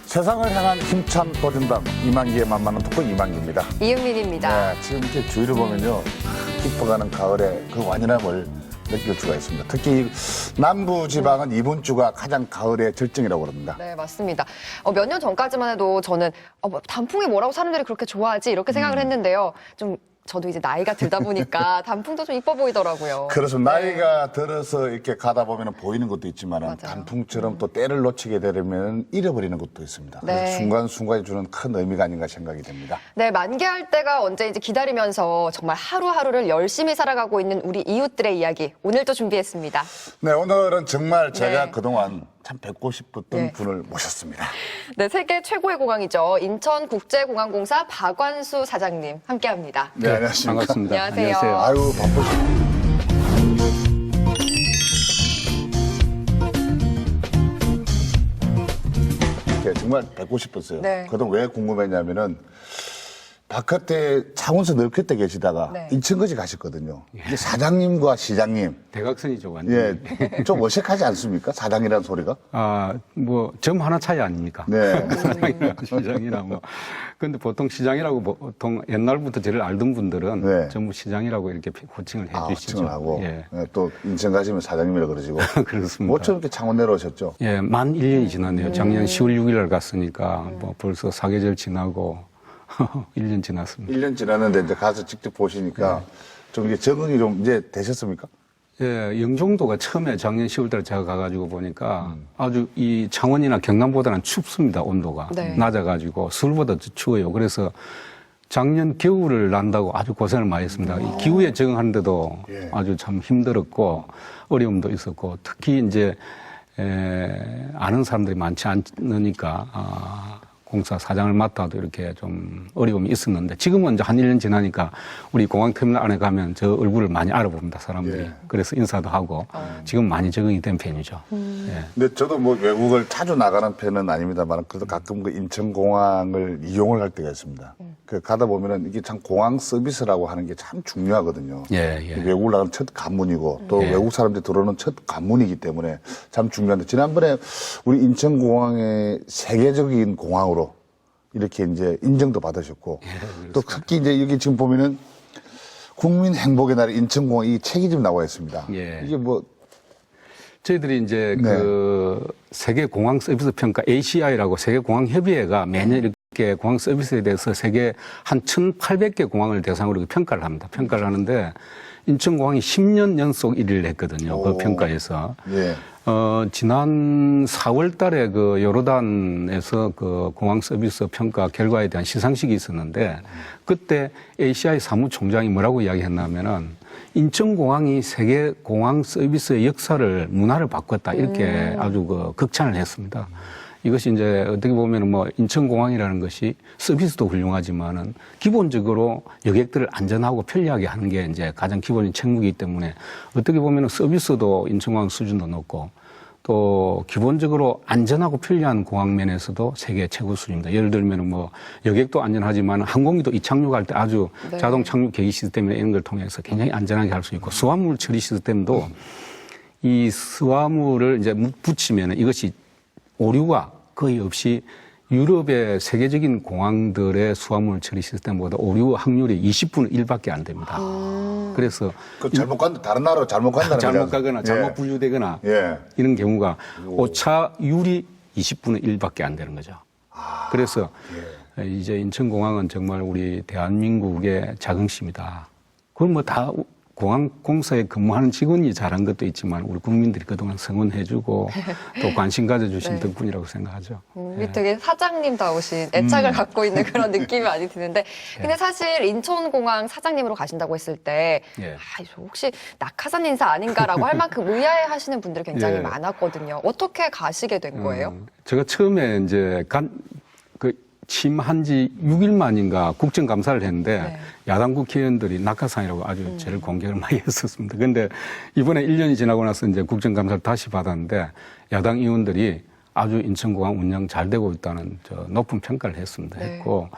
세상을 향한 힘찬 도전담 이만기의 만만한 토크 이만기입니다. 이은민입니다. 네, 지금 이렇게 주위를 보면요, 깊어가는 가을의 그 완연함을 느낄 수가 있습니다. 특히 남부 지방은 이번 주가 가장 가을의 절정이라고 그럽니다. 네, 맞습니다. 몇 년 전까지만 해도 저는 단풍이 뭐라고 사람들이 그렇게 좋아하지 이렇게 생각을 했는데요. 저도 이제 나이가 들다 보니까 단풍도 좀 이뻐 보이더라고요. 그래서 나이가 들어서 이렇게 가다 보면 보이는 것도 있지만 맞아요. 단풍처럼 또 때를 놓치게 되면 잃어버리는 것도 있습니다. 네. 그래서 순간순간이 주는 큰 의미가 아닌가 생각이 됩니다. 네, 만개할 때가 언제인지 기다리면서 정말 하루하루를 열심히 살아가고 있는 우리 이웃들의 이야기 오늘 또 준비했습니다. 네, 오늘은 정말 제가 네. 그동안 참 뵙고 싶었던 네. 분을 모셨습니다. 네, 세계 최고의 공항이죠. 인천국제공항공사 박완수 사장님 함께합니다. 네, 안녕하십니까. 반갑습니다. 안녕하세요. 아유, 바쁘시네. 정말 뵙고 싶었어요. 네. 그동안 왜 궁금했냐면은 바깥에 창원서 넓게 계시다가 네. 인천까지 가셨거든요. 근데 사장님과 시장님, 대각선이죠, 완전. 예, 좀 어색하지 않습니까? 사장이라는 소리가? 점 하나 차이 아닙니까? 네. 사장이나 시장이나 뭐. 근데 보통 시장이라고 보통 옛날부터 저를 알던 분들은 네. 전부 시장이라고 이렇게 호칭을 해 주시죠. 호칭을 하고 예. 예, 또 인천 가시면 사장님이라 그러시고. 그렇습니다. 뭐처럼 이렇게 창원 내려오셨죠? 예, 만 1년이 지났네요. 작년 10월 6일 날 갔으니까 뭐 벌써 사계절 지나고 1년 지났습니다. 1년 지났는데 이제 가서 직접 보시니까 좀 이게 적응이 좀 이제 되셨습니까? 예, 영종도가 처음에 작년 10월 달에 제가 가가지고 보니까 아주 이 창원이나 경남보다는 춥습니다, 온도가. 네. 낮아가지고 서울보다 더 추워요. 그래서 작년 겨울을 난다고 아주 고생을 많이 했습니다. 이 기후에 적응하는데도 예. 아주 참 힘들었고 어려움도 있었고 특히 이제 아는 사람들이 많지 않으니까 공사 사장을 맡아도 이렇게 좀 어려움이 있었는데 지금은 이제 한 1년 지나니까 우리 공항터미널 안에 가면 저 얼굴을 많이 알아봅니다, 사람들이. 예. 그래서 인사도 하고 지금 많이 적응이 된 편이죠. 예. 근데 저도 뭐 외국을 자주 나가는 편은 아닙니다만 그래도 가끔 그 인천공항을 이용을 할 때가 있습니다. 그 가다 보면은 이게 참 공항 서비스라고 하는 게 참 중요하거든요. 예, 예. 외국을 나가는 첫 관문이고 또 예. 외국 사람들이 들어오는 첫 관문이기 때문에 참 중요한데 지난번에 우리 인천공항의 세계적인 공항으로 이렇게 이제 인정도 받으셨고 또 특히 이제 여기 지금 보면은 국민 행복의 날 인천공항 이 책이 좀 나와 있습니다. 예. 이게 뭐 저희들이 이제 네. 그 세계 공항 서비스 평가 ACI라고 세계 공항 협의회가 매년 이렇게 공항 서비스에 대해서 세계 한 1,800개 공항을 대상으로 평가를 합니다. 평가를 하는데 인천공항이 10년 연속 1위를 했거든요. 그 오. 평가에서. 예. 지난 4월 달에 그 요르단에서 그 공항 서비스 평가 결과에 대한 시상식이 있었는데 그때 ACI 사무총장이 뭐라고 이야기했냐면은 인천공항이 세계 공항 서비스의 역사를 문화를 바꿨다 이렇게 아주 그 극찬을 했습니다. 이것이 이제 어떻게 보면 뭐 인천공항이라는 것이 서비스도 훌륭하지만은 기본적으로 여객들을 안전하고 편리하게 하는 게 이제 가장 기본인 책무이기 때문에 어떻게 보면 서비스도 인천공항 수준도 높고 또 기본적으로 안전하고 편리한 공항 면에서도 세계 최고 수준입니다. 예를 들면 뭐 여객도 안전하지만 항공기도 이착륙할 때 아주 네. 자동 착륙 계기 시스템이나 이런 걸 통해서 굉장히 안전하게 할 수 있고 수화물 처리 시스템도 이 수화물을 이제 붙이면 이것이 오류가 거의 없이 유럽의 세계적인 공항들의 수화물 처리 시스템보다 오류 확률이 20분의 1밖에 안 됩니다. 그래서 그 잘못 간다 다른 나라로 잘못 간다는 잘못 거잖아요. 가거나 잘못 분류되거나 예. 이런 경우가 오차율이 20분의 1밖에 안 되는 거죠. 그래서 이제 인천공항은 정말 우리 대한민국의 자긍심이다. 그걸 뭐 다 공항공사에 근무하는 직원이 잘한 것도 있지만 우리 국민들이 그동안 성원해주고 또 관심 가져주신 네. 덕분이라고 생각하죠. 되게 사장님다우신 애착을 갖고 있는 그런 느낌이 많이 드는데 근데 사실 인천공항 사장님으로 가신다고 했을 때 예. 저 혹시 낙하산 인사 아닌가라고 할 만큼 의아해하시는 분들이 굉장히 예. 많았거든요. 어떻게 가시게 된 거예요? 제가 처음에 이제 침한 지 6일 만인가 국정감사를 했는데 네. 야당 국회의원들이 낙하산이라고 아주 저를 공격을 많이 했었습니다. 근데 이번에 1년이 지나고 나서 이제 국정감사를 다시 받았는데 야당 의원들이 아주 인천공항 운영 잘 되고 있다는 높은 평가를 했습니다. 네. 했고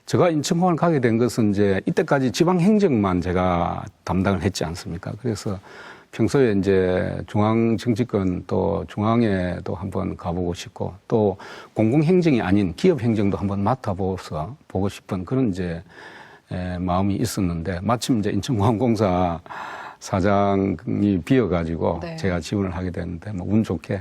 제가 인천공항을 가게 된 것은 이제 이때까지 지방행정만 제가 담당을 했지 않습니까? 그래서 평소에 이제 중앙 정치권 또 중앙에도 한번 가보고 싶고 또 공공행정이 아닌 기업 행정도 한번 맡아보서 보고 싶은 그런 이제 마음이 있었는데 마침 이제 인천공항공사 사장이 비어가지고 네. 제가 지원을 하게 됐는데 뭐 운 좋게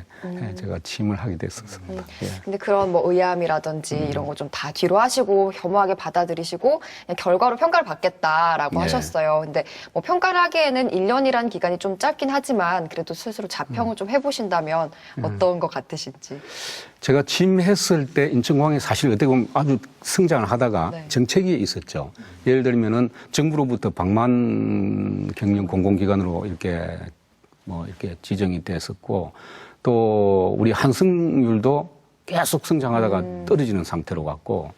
제가 취임을 하게 됐었습니다. 예. 근데 그런 뭐 의함이라든지 이런 거 좀 다 뒤로 하시고 겸허하게 받아들이시고 그냥 결과로 평가를 받겠다라고 네. 하셨어요. 근데 뭐 평가를 하기에는 1년이란 기간이 좀 짧긴 하지만 그래도 스스로 자평을 좀 해보신다면 어떤 것 같으신지. 제가 취임했을 때 인천공항이 사실 어떻게 보면 아주 성장을 하다가 네. 정책이 있었죠. 예를 들면은 정부로부터 방만 경영 공공기관으로 이렇게 뭐 이렇게 지정이 됐었고 또 우리 한승률도 계속 성장하다가 떨어지는 상태로 갔고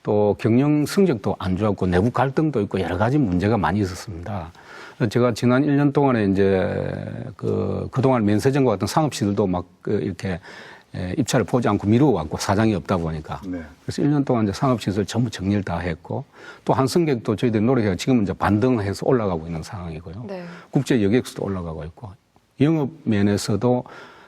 또 경영 성적도 안 좋았고 내부 갈등도 있고 여러 가지 문제가 많이 있었습니다. 제가 지난 1년 동안에 이제 그동안 면세점과 같은 상업시설도 막 이렇게 입찰을 보지 않고 미루어 왔고 사장이 없다 보니까. 네. 그래서 1년 동안 이제 상업시설 전부 정리를 다 했고 또 한승객도 저희들이 노력해서 지금은 이제 반등해서 올라가고 있는 상황이고요. 네. 국제 여객수도 올라가고 있고 영업 면에서도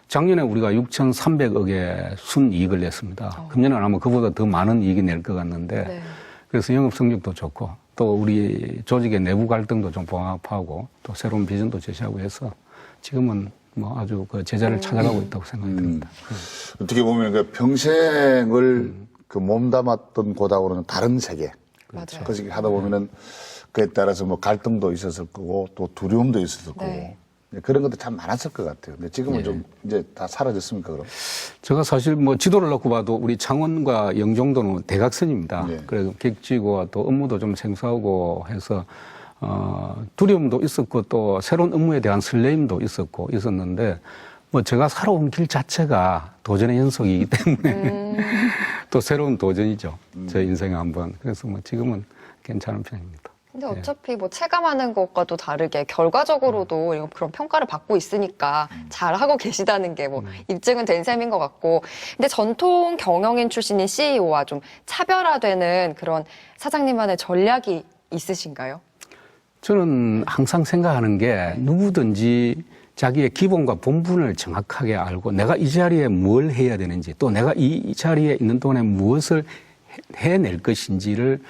작년에 우리가 6,300억의 순이익을 냈습니다. 금년은 아마 그보다 더 많은 이익이 낼 것 같는데 네. 그래서 영업 성적도 좋고 또 우리 조직의 내부 갈등도 좀 봉합하고 또 새로운 비전도 제시하고 해서 지금은 뭐 아주 그 제자를 찾아가고 있다고 생각이 듭니다. 어떻게 보면 그 평생을 그 몸담았던 곳하고는 다른 세계. 맞아요. 그래서 하다 보면은 그에 따라서 뭐 갈등도 있었을 거고 또 두려움도 있었을 거고 네. 그런 것도 참 많았을 것 같아요. 근데 지금은 좀 이제 다 사라졌습니까, 그럼? 제가 사실 뭐 지도를 놓고 봐도 우리 창원과 영종도는 대각선입니다. 네. 그래서 객지고 또 업무도 좀 생소하고 해서 두려움도 있었고 또 새로운 업무에 대한 설레임도 있었는데 뭐 제가 살아온 길 자체가 도전의 연속이기 때문에 또 새로운 도전이죠. 제 인생에 한번. 그래서 뭐 지금은 괜찮은 편입니다. 근데 어차피 뭐 체감하는 것과도 다르게 결과적으로도 이런 그런 평가를 받고 있으니까 잘하고 계시다는 게 뭐 입증은 된 셈인 것 같고. 근데 전통 경영인 출신인 CEO와 좀 차별화되는 그런 사장님만의 전략이 있으신가요? 저는 항상 생각하는 게 누구든지 자기의 기본과 본분을 정확하게 알고 내가 이 자리에 뭘 해야 되는지 또 내가 이 자리에 있는 동안에 무엇을 해낼 것인지를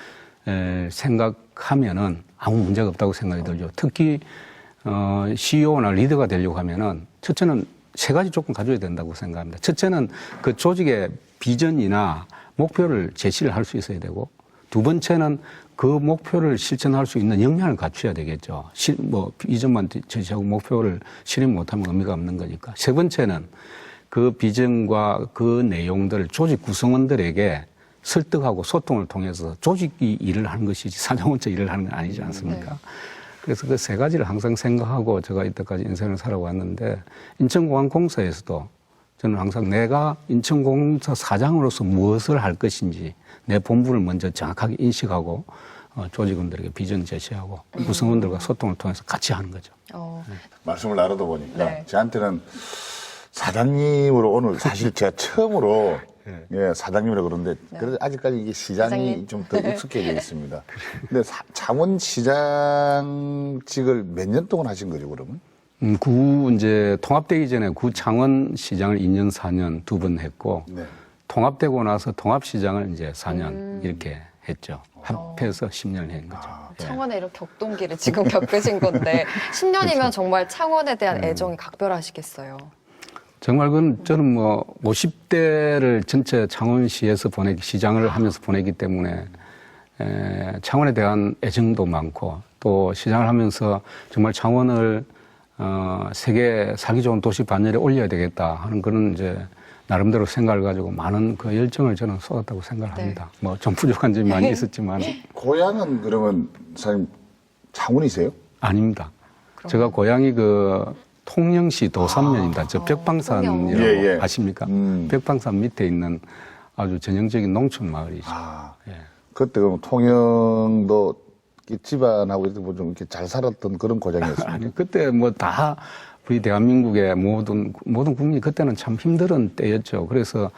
생각하면은 아무 문제가 없다고 생각이 들죠. 특히 CEO나 리더가 되려고 하면은 첫째는 세 가지 조건 가져야 된다고 생각합니다. 첫째는 그 조직의 비전이나 목표를 제시를 할 수 있어야 되고 두 번째는 그 목표를 실천할 수 있는 역량을 갖춰야 되겠죠. 뭐 비전만 제시하고 목표를 실현 못하면 의미가 없는 거니까. 세 번째는 그 비전과 그 내용들을 조직 구성원들에게 설득하고 소통을 통해서 조직이 일을 하는 것이지 사장 혼자 일을 하는 건 아니지 않습니까? 그래서 그 세 가지를 항상 생각하고 제가 이때까지 인생을 살아왔는데 인천공항공사에서도 저는 항상 내가 인천공항공사 사장으로서 무엇을 할 것인지 내 본분을 먼저 정확하게 인식하고 조직원들에게 비전 제시하고 구성원들과 소통을 통해서 같이 하는 거죠. 말씀을 나누다 보니까 네. 저한테는 사장님으로 오늘 사실 제가 처음으로 예, 사장님이라고 그러는데 그래도 아직까지 이게 시장이 사장님. 좀 더 익숙해져 있습니다. 근데 창원시장직을 몇 년 동안 하신 거죠, 그러면? 구 이제 통합되기 전에 구 창원 시장을 2년, 4년 두 번 했고 네. 통합되고 나서 통합시장을 이제 4년 이렇게 했죠. 합해서 10년 한 거죠. 예. 창원의 이런 격동기를 지금 겪으신 건데 10년이면 정말 창원에 대한 애정이 각별하시겠어요. 정말 그건 저는 뭐 50대를 전체 창원시에서 시장을 하면서 보내기 때문에 창원에 대한 애정도 많고 또 시장을 하면서 정말 창원을 세계 살기 좋은 도시 반열에 올려야 되겠다 하는 그런 이제 나름대로 생각을 가지고 많은 그 열정을 저는 쏟았다고 생각을 합니다. 뭐 좀 부족한 점이 많이 있었지만 고향은 그러면 사장님 창원이세요? 아닙니다. 제가 고향이 통영시 도산면입니다. 저 벽방산이라고 예, 예. 아십니까? 벽방산 밑에 있는 아주 전형적인 농촌 마을이죠. 예. 그때 그럼 통영도 이 집안하고 이렇게 좀 이렇게 잘 살았던 그런 고장이었습니다. 아니, 그때 뭐 다 우리 대한민국의 모든 국민이 그때는 참 힘든 때였죠. 그래서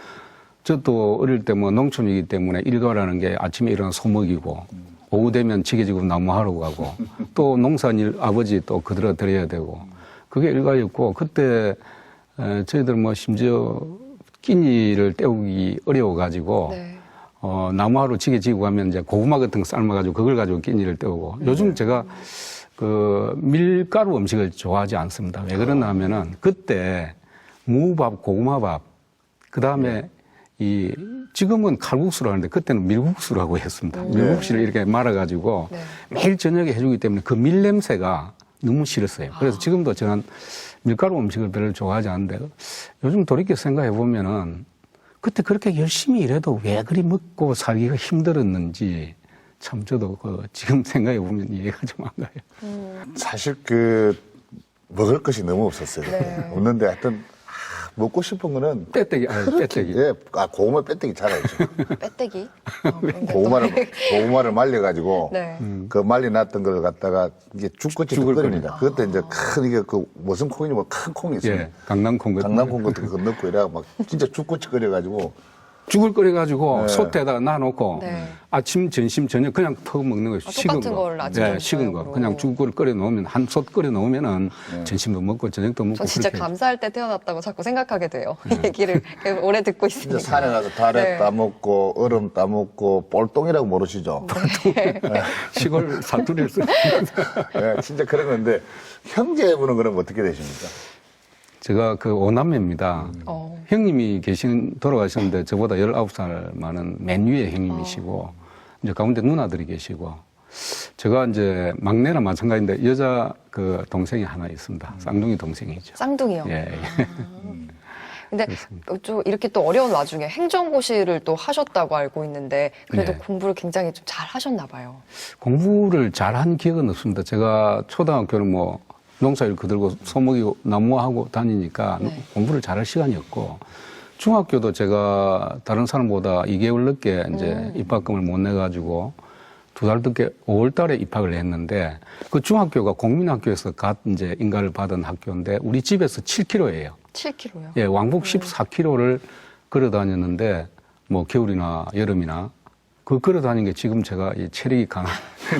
저도 어릴 때 뭐 농촌이기 때문에 일과라는 게 아침에 일어나 소먹이고 오후 되면 지게지고 나무하러 가고 또 농사일 아버지 또 그들어 드려야 되고 그게 일과였고 그때 저희들 뭐 심지어 끼니를 때우기 어려워가지고 네. 나무하루 지게 지고 가면 이제 고구마 같은 거 삶아가지고 그걸 가지고 끼니를 때우고 요즘 제가 그 밀가루 음식을 좋아하지 않습니다. 왜 그러냐 하면은 그때 무밥, 고구마밥, 그 다음에 지금은 칼국수로 하는데 그때는 밀국수라고 했습니다. 밀국수를 이렇게 말아가지고 네. 매일 저녁에 해주기 때문에 그 밀 냄새가 너무 싫었어요. 그래서 지금도 저는 밀가루 음식을 별로 좋아하지 않는데 요즘 돌이켜 생각해 보면은 그때 그렇게 열심히 일해도 왜 그리 먹고 살기가 힘들었는지 참 저도 지금 생각해 보면 이해가 좀 안 가요. 사실 먹을 것이 너무 없었어요. 네. 없는데 하여튼 먹고 싶은 거는 빼떼기, 빼떼기. 예, 고구마 빼떼기 잘 알죠. 빼떼기. 그런데 또- 고구마를 말려가지고 네. 그 말려놨던 걸 갖다가 이게 죽같이 죽을 끓입니다. 그것도 이제 큰 이게 무슨 콩이냐 큰 콩이 있어요. 예, 강낭콩 같은 강낭콩 같은 거 넣고 이래 막 진짜 죽같이 끓여가지고 죽을 끓여가지고 네. 솥에다가 놔놓고 네. 아침, 점심, 저녁 그냥 터 먹는 거예요. 식은 똑같은 거. 걸 아침, 네, 식은 거. 저녁으로. 그냥 죽을 끓여 놓으면 한 솥 끓여 놓으면은 점심도 먹고 저녁도 먹고 전 진짜 그렇게 감사할 때 태어났다고 자꾸 생각하게 돼요. 이 얘기를 오래 듣고 있으니까. 진짜 산에 가서 다래 네. 따먹고 얼음 따먹고 볼똥이라고 모르시죠? 시골 사투리를 쓰는 예, 진짜 그런 건데 형제분은 그럼 어떻게 되십니까? 제가 그 오남매입니다. 어. 형님이 돌아가셨는데 저보다 19살 많은 맨 위에 형님이시고 이제 가운데 누나들이 계시고 제가 이제 막내나 마찬가지인데 여자 그 동생이 하나 있습니다. 쌍둥이 동생이죠. 쌍둥이요. 예. 근데 좀 이렇게 또 어려운 와중에 행정고시를 또 하셨다고 알고 있는데 그래도 네. 공부를 굉장히 좀 잘 하셨나 봐요. 공부를 잘한 기억은 없습니다. 제가 초등학교는 뭐 농사일 그들고 소목이고 나무하고 다니니까 네. 공부를 잘할 시간이 없고 중학교도 제가 다른 사람보다 2개월 늦게 이제 입학금을 못 내가지고 2달 늦게 5월 달에 입학을 했는데 그 중학교가 국민학교에서 갓 이제 인가를 받은 학교인데 우리 집에서 7km예요. 7kg요. 예, 왕복 14km를 걸어 다녔는데 뭐 겨울이나 여름이나 그 걸어 다니는 게 지금 제가 이 체력이 강한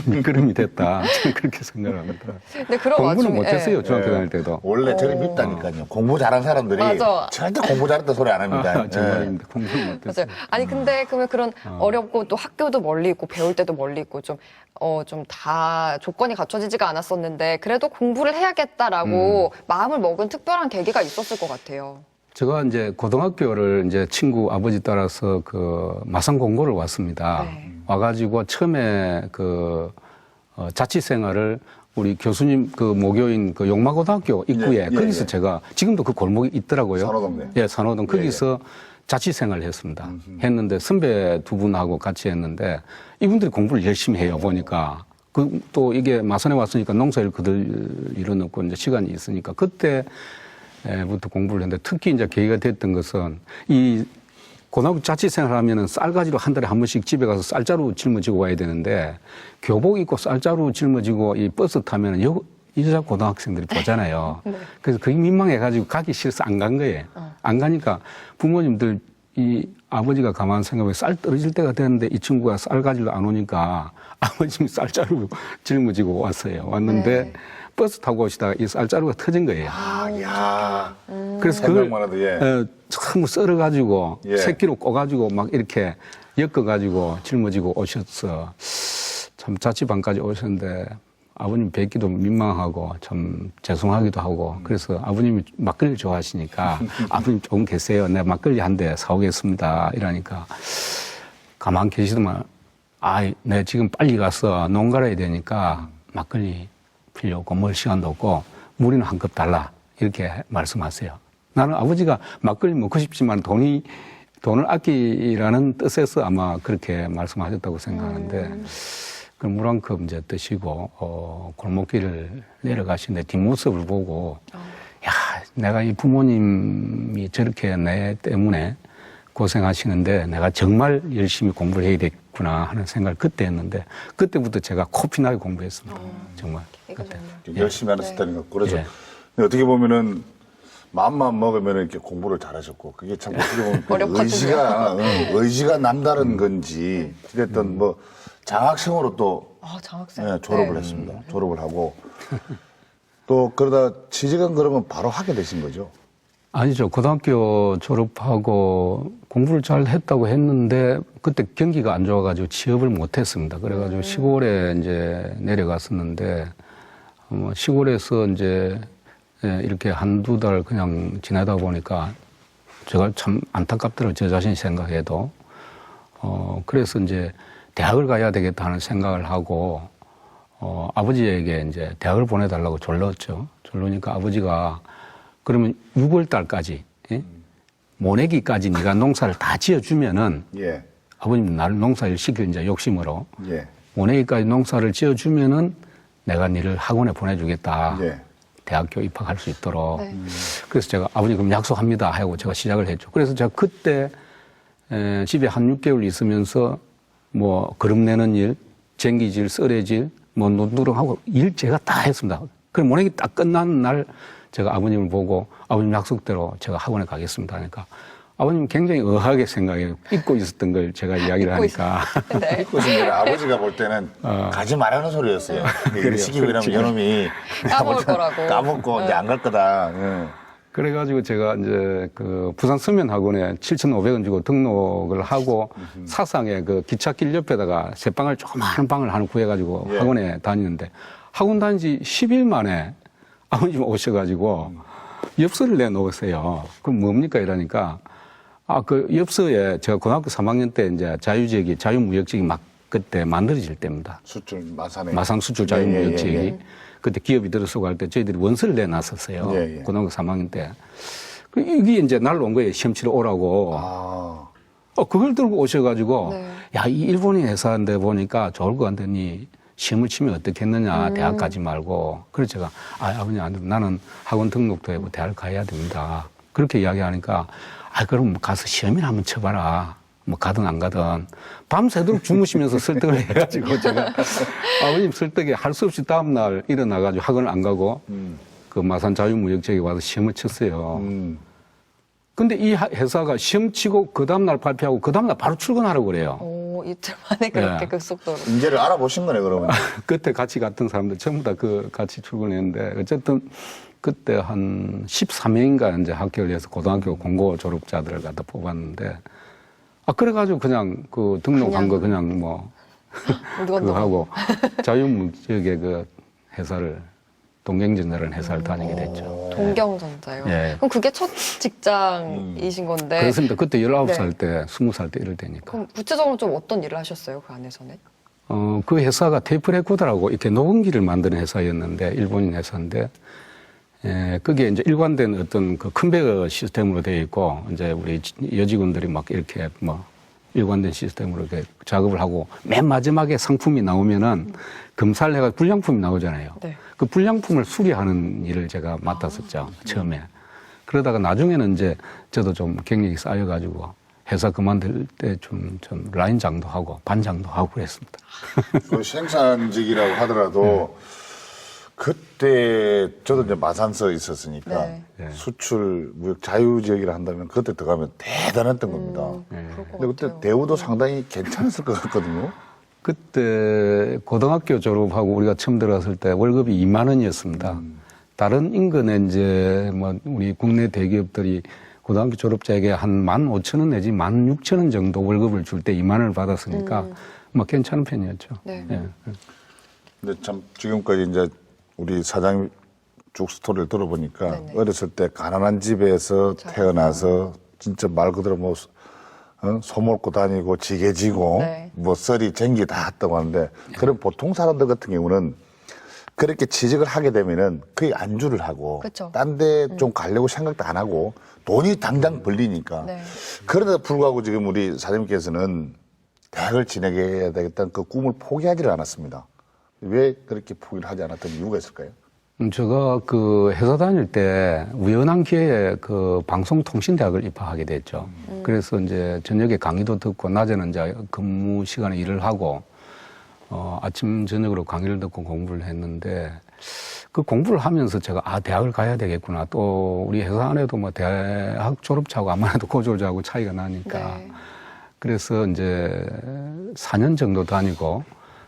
미끄럼이 됐다. 저는 그렇게 생각합니다. 근데 그런 공부는 와중에 못했어요, 예. 중학교 다닐 때도. 원래 저리 밉다니까요. 공부 잘한 사람들이 맞아. 절대 공부 잘했다 소리 안 합니다. 아, 정말입니다. 공부는 못했어요. 맞아요. 아니 근데 그러면 그런 어렵고 또 학교도 멀리 있고 배울 때도 멀리 있고 좀 다 조건이 갖춰지지가 않았었는데 그래도 공부를 해야겠다라고 마음을 먹은 특별한 계기가 있었을 것 같아요. 제가 이제 고등학교를 이제 친구 아버지 따라서 그 마산 공고를 왔습니다. 네. 와가지고 처음에 자취 생활을 우리 교수님 그 모교인 그 용마고등학교 입구에 예, 예, 거기서 예. 제가 지금도 그 골목이 있더라고요. 산호동네. 예, 산호동. 거기서 자취 생활을 했습니다. 했는데 선배 두 분하고 같이 했는데 이분들이 공부를 열심히 해요. 보니까. 또 이게 마산에 왔으니까 농사일 그들 일은 없고 이제 시간이 있으니까 그때부터 공부를 했는데 특히 이제 계기가 됐던 것은 이 고등학교 자취 생활하면은 쌀가지로 한 달에 한 번씩 집에 가서 쌀자루 짊어지고 와야 되는데 교복 입고 쌀자루 짊어지고 이 버스 타면은 여자 고등학생들이 보잖아요. 그래서 그게 민망해가지고 가기 싫어서 안 간 거예요. 안 가니까 부모님들 이 아버지가 가만 생각해 쌀 떨어질 때가 됐는데 이 친구가 쌀 가지러 안 오니까 아버님이 쌀자루 짊어지고 왔어요. 왔는데 네. 버스 타고 오시다가 이 쌀자루가 터진 거예요. 야, 그래서 그걸 생각만 해도 예. 참 썰어가지고 예. 새끼로 꼬가지고 막 이렇게 엮어가지고 짊어지고 오셨어. 참 자취방까지 오셨는데 아버님 뵙기도 민망하고 참 죄송하기도 하고 그래서 아버님이 막걸리 좋아하시니까 아버님 조금 계세요. 내가 막걸리 한 대 사오겠습니다. 이러니까 가만 계시더만 내 지금 빨리 가서 농 갈아야 되니까 막걸리 필요 없고 먹을 시간도 없고 물이나 한 컵 달라 이렇게 말씀하세요. 나는 아버지가 막걸리 먹고 싶지만 돈을 아끼라는 뜻에서 아마 그렇게 말씀하셨다고 생각하는데 그 물 한 컵 이제 드시고 골목길을 내려가시는데 뒷모습을 보고 야 내가 이 부모님이 저렇게 내 때문에 고생하시는데 내가 정말 열심히 공부를 해야 되겠구나 하는 생각을 그때 했는데 그때부터 제가 코피나게 공부했습니다. 정말. 그때. 열심히 하는 스타일인 것 같고 그래서 예. 근데 어떻게 보면은 마음만 먹으면 이렇게 공부를 잘하셨고 그게 참 어떻게 보면 어렵거든요. 의지가 남다른 건지 어쨌든 뭐 장학생으로 또 장학생. 예, 졸업을 네. 했습니다. 졸업을 하고 또 그러다 취직은 그러면 바로 하게 되신 거죠? 아니죠. 고등학교 졸업하고 공부를 잘 했다고 했는데 그때 경기가 안 좋아가지고 취업을 못 했습니다. 그래가지고 시골에 이제 내려갔었는데 시골에서 이제 이렇게 한두 달 그냥 지내다 보니까 제가 참 안타깝더라고요. 제 자신이 생각해도. 그래서 이제 대학을 가야 되겠다는 생각을 하고 아버지에게 이제 대학을 보내달라고 졸렀죠. 졸르니까 아버지가 그러면 6월 달까지 모내기까지 네가 농사를 다 지어주면은 예. 아버님 나를 농사일 시킬 이제 욕심으로 예. 모내기까지 농사를 지어주면은 내가 니를 학원에 보내주겠다. 예. 대학교 입학할 수 있도록. 네. 그래서 제가 아버지 그럼 약속합니다 하고 제가 시작을 했죠. 그래서 제가 그때 집에 한 6개월 있으면서 뭐 그름 내는 일, 쟁기질, 썰애질, 뭐 논두렁하고 일 제가 다 했습니다. 그럼 모내기 딱 끝난 날 제가 아버님을 보고 아버님 약속대로 제가 학원에 가겠습니다 하니까 아버님 굉장히 의아하게 생각해요. 잊고 있었던 걸 제가 이야기를 하니까. 네. 믿고 있은 게 아버지가 볼 때는 가지 말라는 소리였어요. 이걸 시키고 이러면 이놈이 까먹을 거라고. 까먹고 이제 안 갈 거다. 예. 그래가지고 제가 이제 그 부산 서면학원에 7,500원 주고 등록을 하고 사상에 그 기찻길 옆에다가 새방을 조그마한 방을 하나 구해가지고 예. 학원에 다니는데 학원 다닌 지 10일 만에 아버님 오셔가지고 엽서를 내놓으세요. 그럼 뭡니까 이러니까 그 엽서에 제가 고등학교 3학년 때 이제 자유지역이 자유무역지역이 막 그때 만들어질 때입니다. 수출 마산에. 마산 수출 자유무역지역이. 예, 예, 예. 그때 기업이 들어서고 할 때 저희들이 원서를 내놨었어요. 예, 예. 고등학교 3학년 때. 이게 이제 날로 온 거예요. 시험 치러 오라고. 아. 그걸 들고 오셔가지고, 네. 야, 이 일본인 회사인데 보니까 좋을 것 같더니 시험을 치면 어떻겠느냐. 대학 가지 말고. 그래서 제가, 아버님, 안 돼. 나는 학원 등록도 해고 대학을 가야 됩니다. 그렇게 이야기하니까, 그럼 가서 시험이나 한번 쳐봐라. 뭐 가든 안 가든 밤새도록 주무시면서 설득을 해가지고 제가 아버님 설득에 할 수 없이 다음날 일어나가지고 학원을 안 가고 그 마산 자유무역지역에 와서 시험을 쳤어요. 근데 이 회사가 시험 치고 그 다음날 발표하고 그 다음날 바로 출근하라고 그래요. 오, 이틀 만에 그렇게 네. 급속도로. 인재를 알아보신 거네 그러면. 그때 같이 갔던 사람들 전부 다 같이 출근했는데 어쨌든 그때 한 13명인가 이제 합격을 해서 고등학교 공고 졸업자들을 갖다 뽑았는데 그래가지고 그냥 그 등록한 거 그냥 뭐, 그거 하고 자유무역의 그 회사를, 동경전자라는 회사를 다니게 됐죠. 동경전자요. 예. 그럼 그게 첫 직장이신 건데. 그렇습니다. 그때 19살 네. 때, 20살 때 이럴 때니까. 그럼 구체적으로 좀 어떤 일을 하셨어요, 그 안에서는? 그 회사가 테이프 레코더라고 이렇게 녹음기를 만드는 회사였는데, 일본인 회사인데, 그게 이제 일관된 어떤 그 컨베이어 시스템으로 되어 있고, 이제 우리 여직원들이 막 이렇게 뭐 일관된 시스템으로 이렇게 작업을 하고, 맨 마지막에 상품이 나오면은 검사를 해가 불량품이 나오잖아요. 네. 그 불량품을 수리하는 일을 제가 맡았었죠, 처음에. 그러다가 나중에는 이제 저도 좀 경력이 쌓여가지고 회사 그만둘 때 좀 라인장도 하고 반장도 하고 그랬습니다. 그 생산직이라고 하더라도 그때 저도 이제 마산서 있었으니까 네. 수출 무역 자유지역이라 한다면 그때 들어가면 대단했던 겁니다. 그럴 것 근데 그때 같아요. 대우도 상당히 괜찮았을 것 같거든요. 그때 고등학교 졸업하고 우리가 처음 들어갔을 때 월급이 2만 원이었습니다. 다른 인근에 이제 뭐 우리 국내 대기업들이 고등학교 졸업자에게 한 15,000원 내지 16,000원 정도 월급을 줄 때 2만 원을 받았으니까 뭐 괜찮은 편이었죠. 네. 예. 근데 참 지금까지 이제 우리 사장님 쭉 스토리를 들어보니까 네네. 어렸을 때 가난한 집에서 태어나서 진짜 말 그대로 뭐 소몰고 다니고 지게지고 네. 뭐 썰이 쟁기 다 했다고 하는데 그런 보통 사람들 같은 경우는 그렇게 취직을 하게 되면은 거의 안주를 하고 그쵸. 딴 데 좀 가려고 생각도 안 하고 돈이 당장 벌리니까 네. 그런데도 불구하고 지금 우리 사장님께서는 대학을 진학해야 되겠다는 그 꿈을 포기하지를 않았습니다. 왜 그렇게 포기를 하지 않았던 이유가 있을까요? 제가 그 회사 다닐 때 우연한 기회에 그 방송통신대학을 입학하게 됐죠. 그래서 이제 저녁에 강의도 듣고 낮에는 이제 근무 시간에 일을 하고 아침 저녁으로 강의를 듣고 공부를 했는데 그 공부를 하면서 제가 대학을 가야 되겠구나. 또 우리 회사 안에도 뭐 대학 졸업자하고 아무래도 고졸자하고 차이가 나니까. 네. 그래서 이제 4년 정도 다니고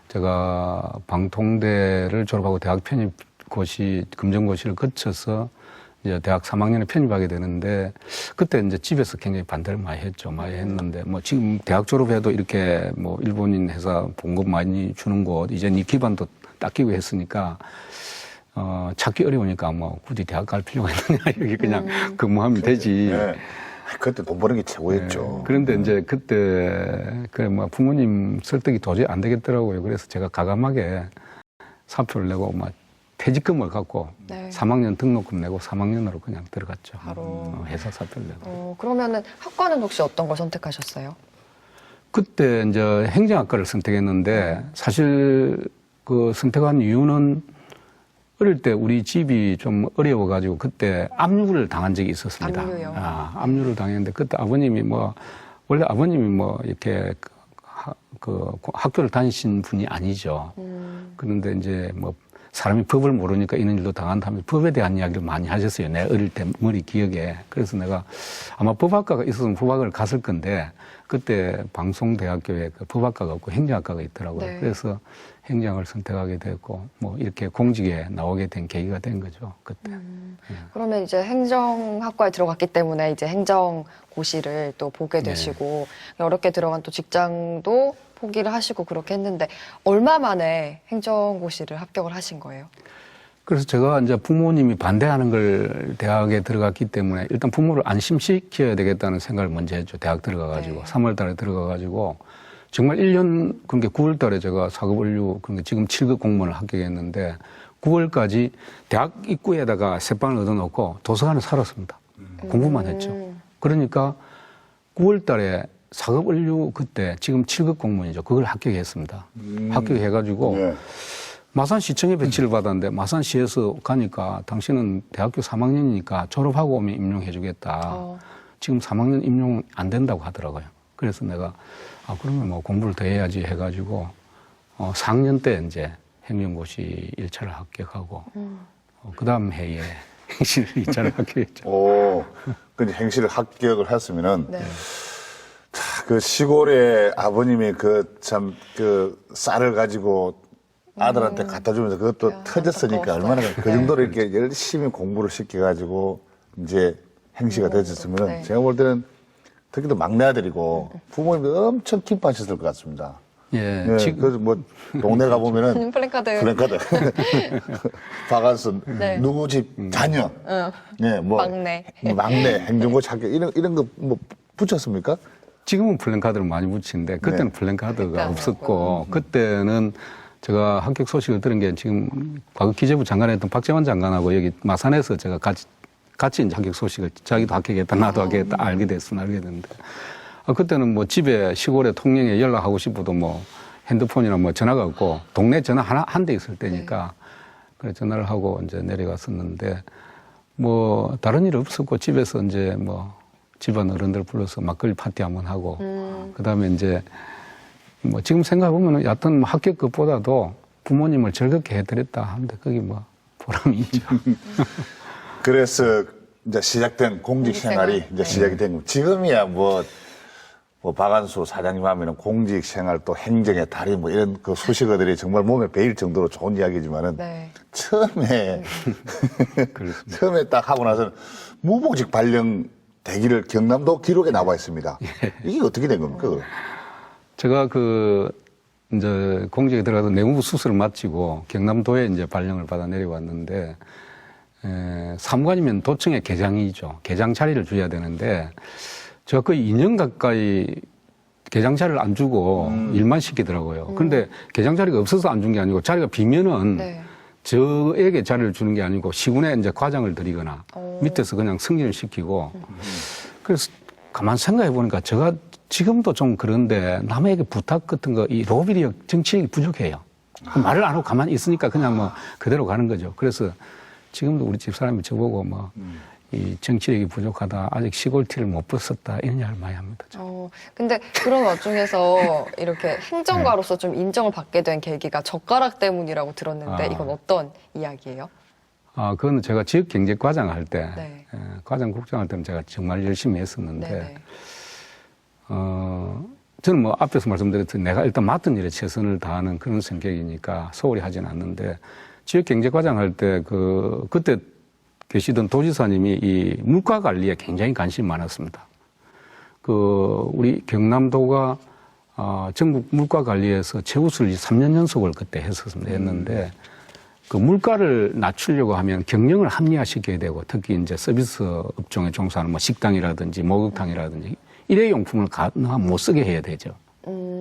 제가 방통대를 졸업하고 대학 편입 검정고시를 거쳐서 이제 대학 3학년에 편입하게 되는데 그때 이제 집에서 굉장히 반대를 많이 했죠. 많이 했는데 뭐 지금 대학 졸업해도 이렇게 뭐 일본인 회사 봉급 많이 주는 곳 이제 네 기반도 닦이고 했으니까 찾기 어려우니까 뭐 굳이 대학 갈 필요가 있느냐 이렇게 그냥 근무하면 되지. 네. 그때 돈 버는 게 최고였죠. 그런데 이제 그때 그래 뭐 부모님 설득이 도저히 안 되겠더라고요. 그래서 제가 가감하게 사표를 내고 막 퇴직금을 갖고 네. 3학년 등록금 내고 3학년으로 그냥 들어갔죠. 바로. 회사 사표를 내고. 그러면은 학과는 혹시 어떤 걸 선택하셨어요? 그때 이제 행정학과를 선택했는데 사실 그 선택한 이유는 어릴 때 우리 집이 좀 어려워가지고 그때 압류를 당한 적이 있었습니다. 압류요? 압류를 당했는데 그때 아버님이 원래 아버님이 이렇게 학교를 다니신 분이 아니죠. 그런데 이제 사람이 법을 모르니까 이런 일도 당한다면 법에 대한 이야기를 많이 하셨어요. 내 어릴 때 머리 기억에. 그래서 내가 아마 법학과가 있었으면 법학을 갔을 건데 그때 방송대학교에 그 법학과가 없고 행정학과가 있더라고요. 네. 그래서 행정을 선택하게 됐고 이렇게 공직에 나오게 된 계기가 된 거죠. 그때. 그러면 이제 행정학과에 들어갔기 때문에 이제 행정고시를 또 보게 되시고 어렵게 들어간 또 직장도 포기를 하시고 그렇게 했는데 얼마 만에 행정고시를 합격을 하신 거예요? 그래서 제가 이제 부모님이 반대하는 걸 대학에 들어갔기 때문에 일단 부모를 안심시켜야 되겠다는 생각을 먼저 했죠. 대학 들어가가지고. 네. 3월 달에 들어가가지고 정말 1년, 그러니까 9월 달에 제가 4급 원류, 그러니까 지금 7급 공무원을 합격했는데 9월까지 대학 입구에다가 새빵을 얻어놓고 도서관에 살았습니다. 공부만 했죠. 그러니까 9월 달에 4급 원류 그때 지금 7급 공무원이죠. 그걸 합격했습니다. 합격해가지고 네. 마산시청에 배치를 받았는데 마산시에서 가니까 당신은 대학교 3학년이니까 졸업하고 오면 임용해주겠다. 지금 3학년 임용 안 된다고 하더라고요. 그래서 내가 그러면 공부를 더 해야지 해가지고 4학년 때 이제 행정고시 1차를 합격하고 그 다음 해에 행실 2차를 합격했죠. 오, 근데 행시를 합격을 했으면은 네. 그 시골에 아버님이 쌀을 가지고 아들한테 갖다 주면서 그것도 야, 터졌으니까 안타까웠어요. 얼마나 그 정도로 이렇게 열심히 공부를 시켜가지고 이제 행시가 되셨으면은 네. 제가 볼 때는 특히 또 막내 아들이고 부모님도 엄청 기뻐하셨을 것 같습니다. 예, 예, 지금 그래서 동네 가보면은 플랜카드. 플랜카드 박아서 네. 누구 집 자녀, 예, 막내. 막내 행정고시 합격 이런 거 붙였습니까? 지금은 플랜카드를 많이 붙이는데 그때는 네. 플랜카드가 그때는 없었고 그때는 제가 합격 소식을 들은 게 지금 과거 기재부 장관했던 박재원 장관하고 여기 마산에서 제가 같이 이제 합격 소식을 자기도 합격했다 나도 합격했다 알게 됐는데 그때는 집에 시골에 통영에 연락하고 싶어도 핸드폰이나 전화가 없고 동네 전화 한 대 있을 때니까 그래 전화를 하고 이제 내려갔었는데 다른 일 없었고 집에서 이제 집안 어른들 불러서 막걸리 파티 한번 하고 그다음에 이제 지금 생각해보면 여하튼 합격 것보다도 부모님을 즐겁게 해드렸다 하는데 그게 보람이 있죠. 그래서 이제 시작된 공직 생활이 이제 시작이 된 거. 지금이야 박한수 사장님 하면은 공직 생활 또 행정의 달인 이런 그 수식어들이 정말 몸에 배일 정도로 좋은 이야기지만은 네. 처음에 처음에 딱 하고 나서는 무보직 발령 대기를 경남도 기록에 나와 있습니다. 이게 어떻게 된 겁니까? 제가 이제 공직에 들어가서 내무부 수술을 마치고 경남도에 이제 발령을 받아 내려왔는데, 사무관이면 도청의 계장이죠. 계장 자리를 줘야 되는데, 제가 거의 2년 가까이 계장 자리를 안 주고 일만 시키더라고요. 그런데 계장 자리가 없어서 안 준 게 아니고 자리가 비면은 네. 저에게 자리를 주는 게 아니고 시군에 이제 과장을 드리거나 밑에서 그냥 승진을 시키고 그래서 가만 생각해 보니까 제가 지금도 좀 그런데 남에게 부탁 같은 거 이 로비력 정치력이 부족해요. 말을 안 하고 가만히 있으니까 그냥 그대로 가는 거죠. 그래서 지금도 우리 집사람이 저보고 이 정치력이 부족하다 아직 시골 티를 못 벗었다 이런 이야기를 많이 합니다. 근데 그런 와중에서 이렇게 행정가로서 좀 인정을 받게 된 계기가 젓가락 때문이라고 들었는데 이건 어떤 이야기예요? 그건 제가 지역 경제 과장 할 때, 네. 과장 국장 할 때는 제가 정말 열심히 했었는데, 네네. 저는 앞에서 말씀드렸듯이 내가 일단 맡은 일에 최선을 다하는 그런 성격이니까 소홀히 하진 않는데, 지역경제과장 할 때 그때 계시던 도지사님이 이 물가 관리에 굉장히 관심이 많았습니다. 우리 경남도가 전국 물가 관리에서 최우수를 3년 연속을 그때 했는데 그 물가를 낮추려고 하면 경영을 합리화시켜야 되고 특히 이제 서비스 업종에 종사하는 뭐 식당이라든지 목욕탕이라든지 일회용품을 가능하면 못 쓰게 해야 되죠.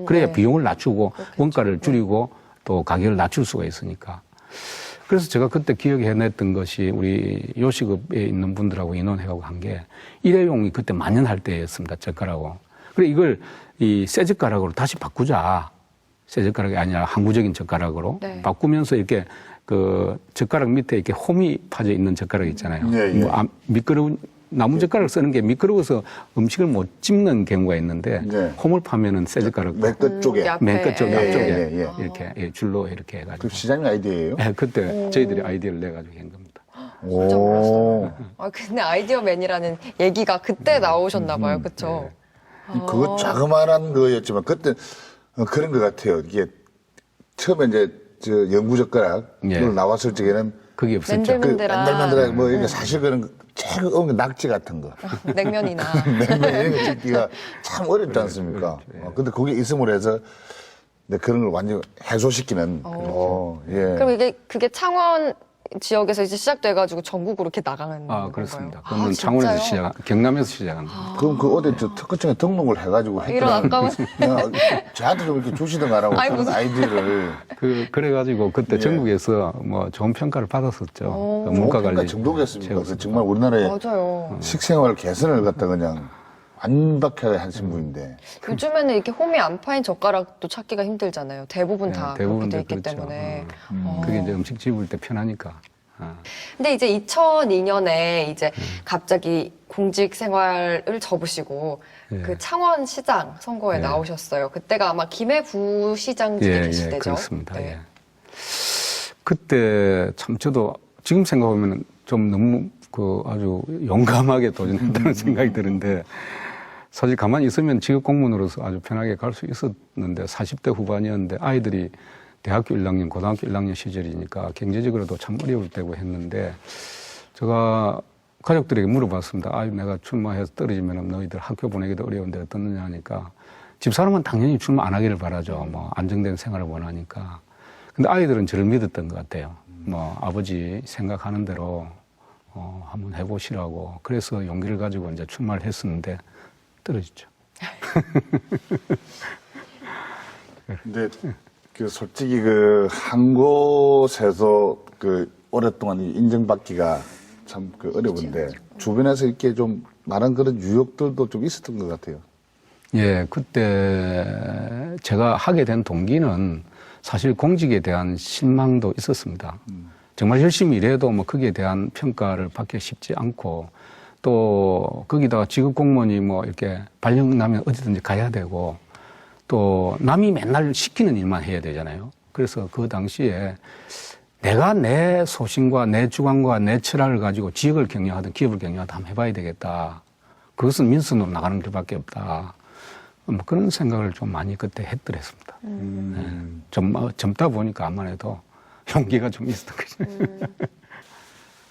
그래야 네. 비용을 낮추고 그렇겠죠. 원가를 줄이고 또 가격을 낮출 수가 있으니까. 그래서 제가 그때 기억해냈던 것이 우리 요식업에 있는 분들하고 의논해가고 한 게 일회용이 그때 만연할 때였습니다. 젓가락으로. 그래 이걸 이 새 젓가락으로 다시 바꾸자. 새 젓가락이 아니라 항구적인 젓가락으로 네. 바꾸면서 이렇게 그 젓가락 밑에 이렇게 홈이 파져 있는 젓가락 있잖아요. 예, 예. 미끄러운 나무 젓가락 쓰는 게 미끄러워서 음식을 못 집는 경우가 있는데 네. 홈을 파면은 새 젓가락 맨 끝 쪽에. 앞에. 맨 끝쪽 예, 앞쪽에 예, 예. 이렇게 줄로 이렇게 해가지고. 그 시장님 아이디어예요? 네, 그때 저희들이 아이디어를 내가지고 한 겁니다. 진짜 오. 몰랐어요. 근데 아이디어맨이라는 얘기가 그때 나오셨나 봐요. 그쵸? 그거 자그마한 거였지만 그때 그런 것 같아요. 이게 처음에 이제 저 영구젓가락 예. 나왔을 적에는 그게 없었죠. 맨들맨들한. 맨들맨들한 뭐 이게 사실 그런 제일 어려운 게 낙지 같은 거. 냉면이나. 냉면 이런 거 찍기가 참 어렵지 않습니까? 근데 그게 있음으로 해서 근데 그런 걸 완전 해소시키는. 예. 그럼 그게 창원 지역에서 이제 시작돼가지고 전국으로 이렇게 나가는 건가요? 그렇습니다. 아, 그건 진짜요? 창원에서 경남에서 시작한 겁니다. 그럼 그 어디 저 특허청에 등록을 해가지고 이런 아까운. 그냥 저한테 좀 이렇게 주시던가라고 아이고. 그런 아이디어를. 그래가지고 그때 예. 전국에서 뭐 좋은 평가를 받았었죠. 그 물가 뭔가 관리. 정도겠습니까? 그 최우수. 정말 우리나라의 맞아요. 식생활 개선을 갖다 그냥 완벽하게 하신 분인데. 요즘에는 이렇게 홈이 안 파인 젓가락도 찾기가 힘들잖아요. 대부분 네, 다 대부분 그렇게 돼 다 있기 그렇죠. 때문에. 그게 이제 음식 집을 때 편하니까. 근데 이제 2002년에 이제 갑자기 공직 생활을 접으시고 예. 그 창원시장 선거에 예. 나오셨어요. 그때가 아마 김해 부시장직에 계실 때죠. 그렇습니다. 네. 예. 그때 참 저도 지금 생각하면 좀 너무 아주 용감하게 도전했다는 생각이 드는데 사실 가만히 있으면 직업 공무원으로서 아주 편하게 갈 수 있었는데 40대 후반이었는데 아이들이 대학교 1학년, 고등학교 1학년 시절이니까 경제적으로도 참 어려울 때고 했는데 제가 가족들에게 물어봤습니다. 내가 출마해서 떨어지면 너희들 학교 보내기도 어려운데 어떻느냐 하니까 집사람은 당연히 출마 안 하기를 바라죠. 뭐 안정된 생활을 원하니까. 근데 아이들은 저를 믿었던 것 같아요. 뭐 아버지 생각하는 대로 한번 해보시라고. 그래서 용기를 가지고 이제 출마를 했었는데 떨어졌죠. 근데 그 솔직히 그 한 곳에서 그 오랫동안 인정받기가 참 그 어려운데 주변에서 이렇게 좀 많은 그런 유혹들도 좀 있었던 것 같아요. 예, 그때 제가 하게 된 동기는 사실 공직에 대한 실망도 있었습니다. 정말 열심히 일해도 뭐 거기에 대한 평가를 받기 쉽지 않고 또 거기다가 직업 공무원이 뭐 이렇게 발령 나면 어디든지 가야 되고 또 남이 맨날 시키는 일만 해야 되잖아요. 그래서 그 당시에 내가 내 소신과 내 주관과 내 철학을 가지고 지역을 경영하든 기업을 경영하든 한번 해봐야 되겠다. 그것은 민선으로 나가는 길밖에 없다. 뭐 그런 생각을 좀 많이 그때 했더랬습니다. 젊다 보니까 암만 해도 용기가 좀 있었던 거죠.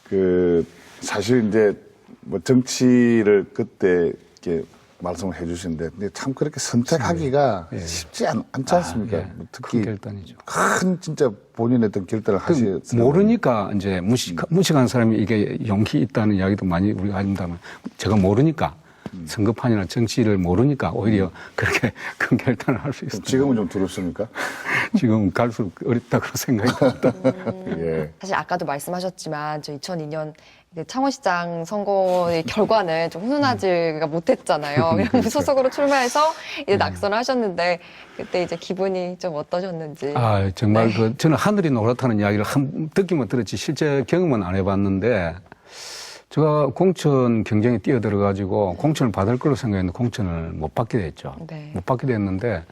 그 사실 이제 뭐 정치를 그때 이렇게 말씀을 해주시는데 근데 참 그렇게 선택하기가 예. 쉽지 않지 않습니까? 예. 특히 큰 결단이죠. 큰 진짜 본인의 어떤 결단을 하시는 모르니까 이제 무식한 사람이 이게 용기 있다는 이야기도 많이 우리가 합니다만 제가 모르니까 선거판이나 정치를 모르니까 오히려 그렇게 큰 결단을 할 수 있어요. 지금은 좀 두렵습니까? 지금 갈수록 어렵다 그런 생각이 듭니다. 예. 사실 아까도 말씀하셨지만 저 2002년 창원시장 선거의 결과는 좀 훈훈하지가 못했잖아요. 그냥 무소속으로 출마해서 이제 낙선을 하셨는데 그때 이제 기분이 좀 어떠셨는지. 정말 저는 하늘이 노랗다는 이야기를 듣기만 들었지 실제 경험은 안 해봤는데 제가 공천 경쟁에 뛰어들어가지고 공천을 받을 걸로 생각했는데 공천을 못 받게 됐죠. 네. 못 받게 됐는데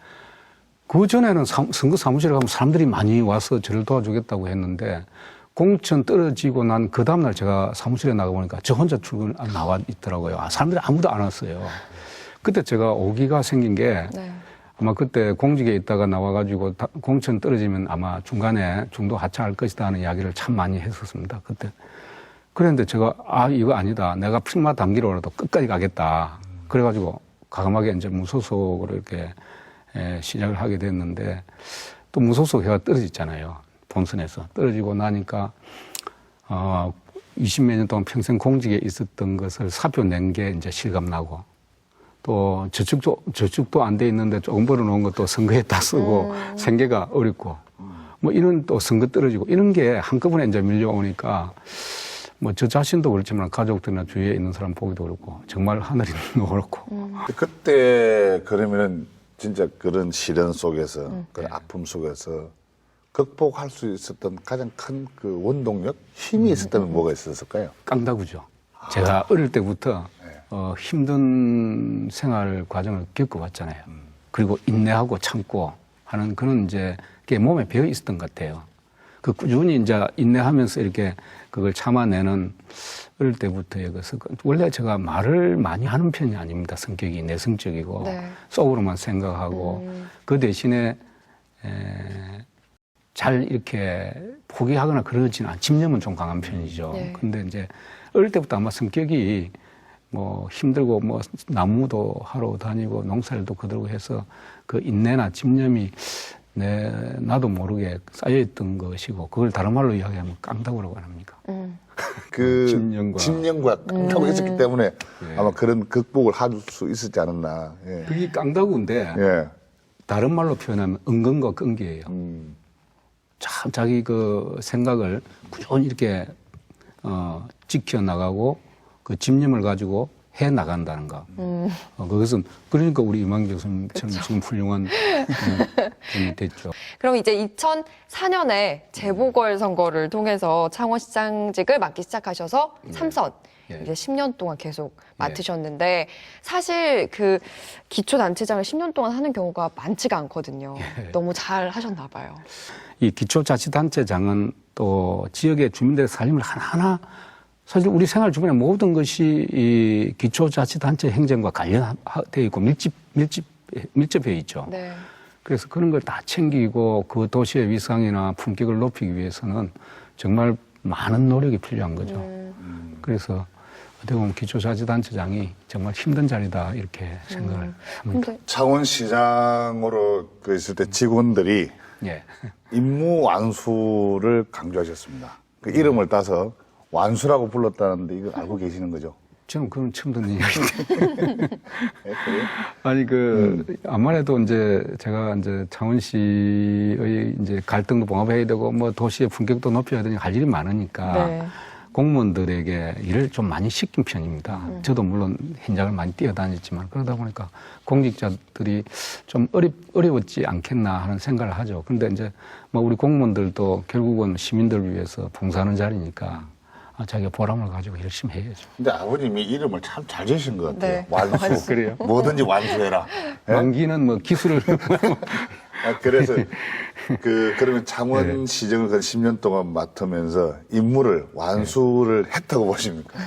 그 전에는 선거 사무실에 가면 사람들이 많이 와서 저를 도와주겠다고 했는데 공천 떨어지고 난 그 다음날 제가 사무실에 나가보니까 저 혼자 나와 있더라고요. 사람들이 아무도 안 왔어요. 그때 제가 오기가 생긴 게 네. 아마 그때 공직에 있다가 나와가지고 공천 떨어지면 아마 중간에 중도 하차할 것이다 하는 이야기를 참 많이 했었습니다. 그때. 그런데 제가 이거 아니다. 내가 필마 단기로라도 끝까지 가겠다. 그래가지고 과감하게 이제 무소속으로 이렇게 시작을 하게 됐는데 또 무소속 해가 떨어졌잖아요. 본선에서. 떨어지고 나니까 20몇 년 동안 평생 공직에 있었던 것을 사표 낸 게 이제 실감나고 또 저축도 안 돼 있는데 조금 벌어놓은 것도 선거에 다 쓰고 생계가 어렵고 뭐 이런 또 선거 떨어지고 이런 게 한꺼번에 이제 밀려오니까 뭐 저 자신도 그렇지만 가족들이나 주위에 있는 사람 보기도 그렇고 정말 하늘이 그렇고 그때 그러면은 진짜 그런 시련 속에서 그런 아픔 속에서 극복할 수 있었던 가장 큰 그 원동력 힘이 있었다면 뭐가 있었을까요? 깡다구죠. 제가 어릴 때부터 힘든 생활 과정을 겪어왔잖아요. 그리고 인내하고 참고 하는 그런 이제 게 몸에 배어 있었던 것 같아요. 그 꾸준히 이제 인내하면서 이렇게 그걸 참아내는 어릴 때부터의 그 습관. 원래 제가 말을 많이 하는 편이 아닙니다. 성격이 내성적이고 네. 속으로만 생각하고 그 대신에 잘 이렇게 포기하거나 그러지는 않아요. 집념은 좀 강한 편이죠. 네. 근데 이제 어릴 때부터 아마 성격이 뭐 힘들고 뭐 나무도 하러 다니고 농사일도 거들고 해서 그 인내나 집념이 나도 모르게 쌓여있던 것이고 그걸 다른 말로 이야기하면 깡다구라고 합니까? 그 집념과 깡다구 했었기 때문에 아마 그런 극복을 할 수 있었지 않았나. 예. 그게 깡다구인데 예. 다른 말로 표현하면 은근과 끈기예요. 참 자기 그 생각을 꾸준히 이렇게 지켜나가고 그 집념을 가지고 해 나간다는 거. 그것은 그러니까 우리 이만기 교수님처럼 지금 훌륭한 분이 됐죠. 그럼 이제 2004년에 재보궐선거를 통해서 창원시장직을 맡기 시작하셔서 3선. 예. 이제 10년 동안 계속 맡으셨는데 사실 그 기초단체장을 10년 동안 하는 경우가 많지가 않거든요. 너무 잘 하셨나 봐요. 이 기초자치단체장은 또 지역의 주민들의 살림을 하나하나 사실 우리 생활 주변의 모든 것이 이 기초자치단체 행정과 관련되어 있고 밀접해 있죠. 네. 그래서 그런 걸 다 챙기고 그 도시의 위상이나 품격을 높이기 위해서는 정말 많은 노력이 필요한 거죠. 그래서 어떻게 보면 기초자치단체장이 정말 힘든 자리다 이렇게 생각을 합니다. 근데 창원시장으로 그 있을 때 직원들이 예. 임무 완수를 강조하셨습니다. 그 이름을 따서 완수라고 불렀다는데 이거 알고 계시는 거죠? 저는 그건 처음 듣는 이야기인데. 아니, 아무래도 이제 제가 이제 창원시의 이제 갈등도 봉합해야 되고 뭐 도시의 품격도 높여야 되니 할 일이 많으니까 네. 공무원들에게 일을 좀 많이 시킨 편입니다. 저도 물론 현장을 많이 뛰어다녔지만 그러다 보니까 공직자들이 좀 어려웠지 않겠나 하는 생각을 하죠. 근데 이제 뭐 우리 공무원들도 결국은 시민들을 위해서 봉사하는 자리니까 자기가 보람을 가지고 열심히 해야죠. 근데 아버님이 이름을 참 잘 지으신 것 같아요. 네. 완수. 그래요? 뭐든지 완수해라. 예? 만기는 뭐 기술을 그래서 그러면 창원시정을 그 10년 동안 맡으면서 임무를 완수를 했다고 보십니까?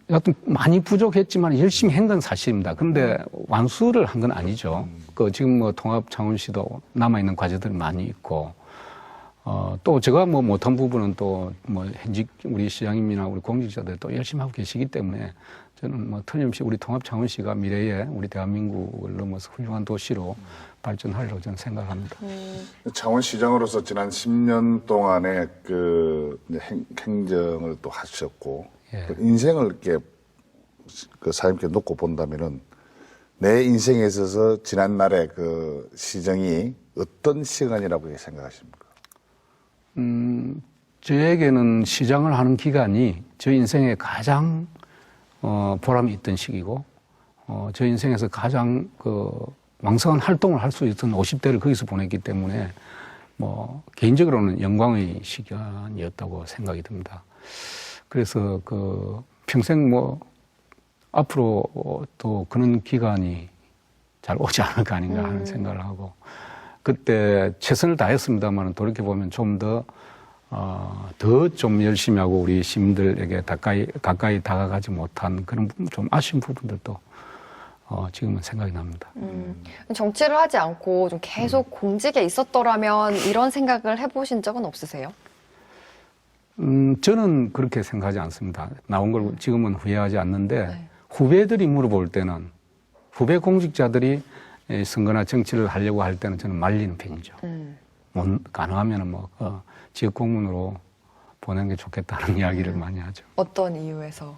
여하튼 많이 부족했지만 열심히 한 건 사실입니다. 근데 완수를 한 건 아니죠. 지금 뭐 통합 창원시도 남아있는 과제들이 많이 있고, 또 제가 뭐 못한 부분은 또 뭐 현직 우리 시장님이나 우리 공직자들 또 열심히 하고 계시기 때문에 저는 뭐 틀림없이 우리 통합 창원시가 미래에 우리 대한민국을 넘어서 훌륭한 도시로 발전하리라고 저는 생각합니다. 창원시장으로서 지난 10년 동안의 그 행정을 또 하셨고, 예. 그 인생을 이렇게 그 사장님께 놓고 본다면은 내 인생에 있어서 지난날의 그 시정이 어떤 시간이라고 생각하십니까? 저에게는 시장을 하는 기간이 저 인생에 가장 보람이 있던 시기고, 저 인생에서 가장 왕성한 활동을 할 수 있던 50대를 거기서 보냈기 때문에 뭐 개인적으로는 영광의 시간이었다고 생각이 듭니다. 그래서 평생 뭐 앞으로 또 그런 기간이 잘 오지 않을까 아닌가 하는 생각을 하고, 그때 최선을 다했습니다만 돌이켜보면 좀 더 좀 열심히 하고 우리 시민들에게 가까이 다가가지 못한 그런 좀 아쉬운 부분들도 지금은 생각이 납니다. 정치를 하지 않고 좀 계속 공직에 있었더라면 이런 생각을 해보신 적은 없으세요? 저는 그렇게 생각하지 않습니다. 나온 걸 지금은 후회하지 않는데 후배들이 물어볼 때는 후배 공직자들이 선거나 정치를 하려고 할 때는 저는 말리는 편이죠. 가능하면 지역 공무원으로 보내는 게 좋겠다는 이야기를 많이 하죠. 어떤 이유에서?